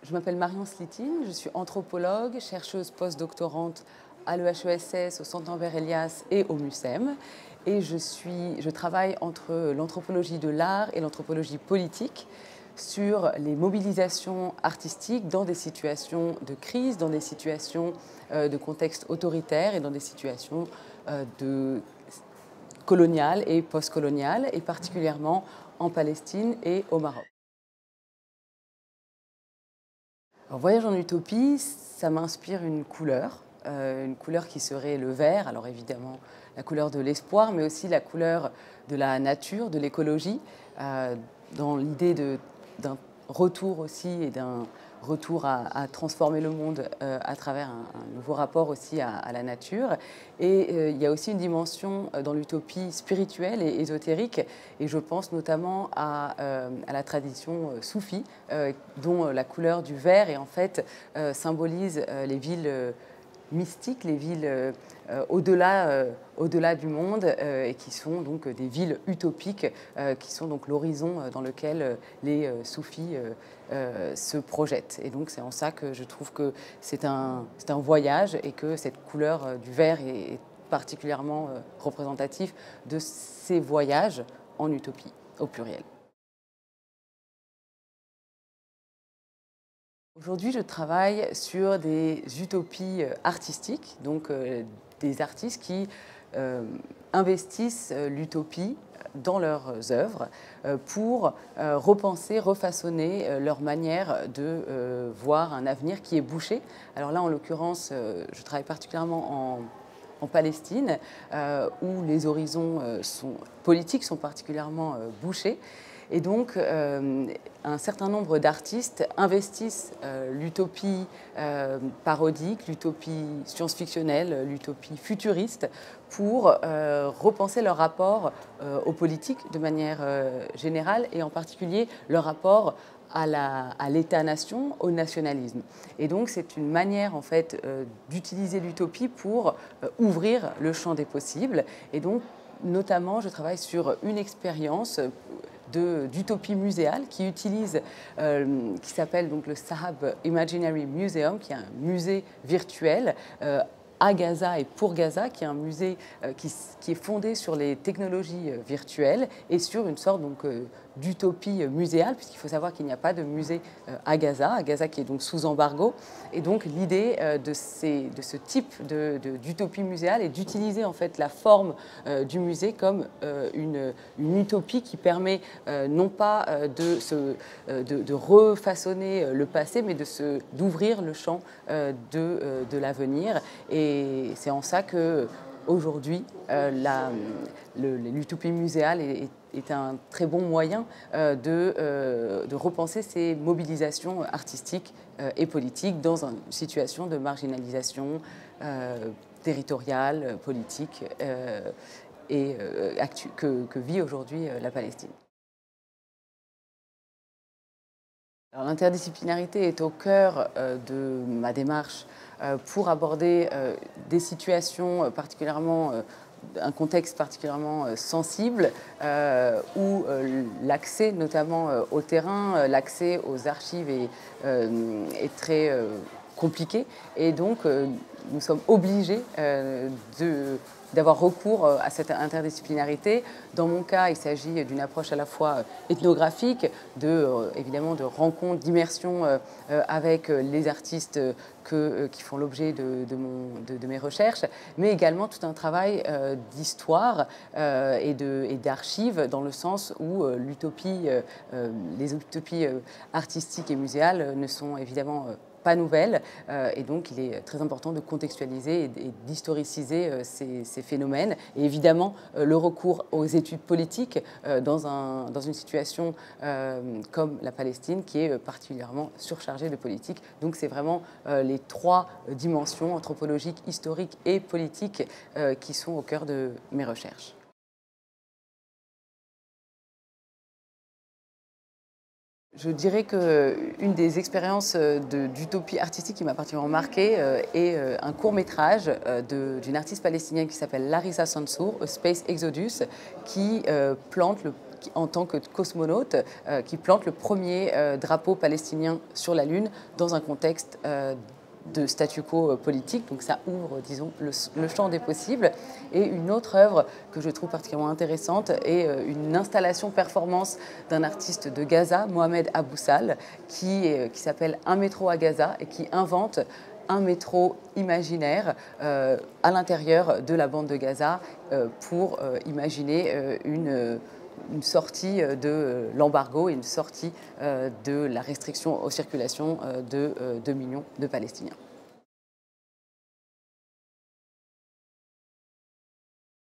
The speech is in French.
Je m'appelle Marion Slitine, je suis anthropologue, chercheuse postdoctorante à l'EHESS, au Centre Envers Elias et au MUSEM. Et je travaille entre l'anthropologie de l'art et l'anthropologie politique sur les mobilisations artistiques dans des situations de crise, dans des situations de contexte autoritaire et dans des situations coloniales et postcoloniales, et particulièrement en Palestine et au Maroc. Alors, Voyage en utopie, ça m'inspire une couleur qui serait le vert. Alors évidemment, la couleur de l'espoir, mais aussi la couleur de la nature, de l'écologie, dans l'idée d'un retour aussi et d'un retour à transformer le monde à travers un nouveau rapport aussi à la nature. Et il y a aussi une dimension dans l'utopie spirituelle et ésotérique, et je pense notamment à la tradition soufie, dont la couleur du vert en fait symbolise les villes mystiques, les villes au-delà du monde, et qui sont donc des villes utopiques, qui sont donc l'horizon dans lequel les soufis se projettent. Et donc c'est en ça que je trouve que c'est un voyage, et que cette couleur du vert est particulièrement représentatif de ces voyages en utopie, au pluriel. Aujourd'hui, je travaille sur des utopies artistiques, donc des artistes qui investissent l'utopie dans leurs œuvres pour repenser, refaçonner leur manière de voir un avenir qui est bouché. Alors là, en l'occurrence, je travaille particulièrement en Palestine, où les horizons politiques sont particulièrement bouchés. Et donc, un certain nombre d'artistes investissent l'utopie parodique, l'utopie science-fictionnelle, l'utopie futuriste, pour repenser leur rapport aux politiques de manière générale, et en particulier leur rapport à l'État-nation, au nationalisme. Et donc c'est une manière en fait d'utiliser l'utopie pour ouvrir le champ des possibles. Et donc notamment je travaille sur une expérience d'utopie muséale qui s'appelle donc le Sahab Imaginary Museum, qui est un musée virtuel à Gaza et pour Gaza, qui est un musée qui est fondé sur les technologies virtuelles et sur une sorte d'utopie muséale, puisqu'il faut savoir qu'il n'y a pas de musée à Gaza qui est donc sous embargo. Et donc l'idée de ce type d'utopie muséale est d'utiliser en fait la forme du musée comme une utopie qui permet non pas de refaçonner le passé, mais d'ouvrir le champ de l'avenir. Et c'est en ça que aujourd'hui, l'utopie muséale est un très bon moyen de repenser ces mobilisations artistiques et politiques dans une situation de marginalisation territoriale, politique que vit aujourd'hui la Palestine. L'interdisciplinarité est au cœur de ma démarche pour aborder des situations particulièrement, un contexte particulièrement sensible, où l'accès notamment au terrain, l'accès aux archives est très compliqué. Et donc nous sommes obligés d'avoir recours à cette interdisciplinarité. Dans mon cas, il s'agit d'une approche à la fois ethnographique, évidemment de rencontres, d'immersion avec les artistes qui font l'objet de mes recherches, mais également tout un travail d'histoire et d'archives, dans le sens où les utopies artistiques et muséales ne sont évidemment pas nouvelle, et donc il est très important de contextualiser et d'historiciser ces phénomènes. Et évidemment, le recours aux études politiques dans une situation comme la Palestine, qui est particulièrement surchargée de politique. Donc c'est vraiment les trois dimensions anthropologiques, historiques et politiques qui sont au cœur de mes recherches. Je dirais qu'une des expériences d'utopie artistique qui m'a particulièrement marquée est un court-métrage d'une artiste palestinienne qui s'appelle Larissa Sansour, A Space Exodus, qui plante en tant que cosmonaute, qui plante le premier drapeau palestinien sur la Lune dans un contexte de statu quo politique, donc ça ouvre, disons, le champ des possibles. Et une autre œuvre que je trouve particulièrement intéressante est une installation-performance d'un artiste de Gaza, Mohamed Aboussal, qui s'appelle Un métro à Gaza et qui invente un métro imaginaire à l'intérieur de la bande de Gaza pour imaginer une sortie de l'embargo et une sortie de la restriction aux circulations de 2 millions de Palestiniens.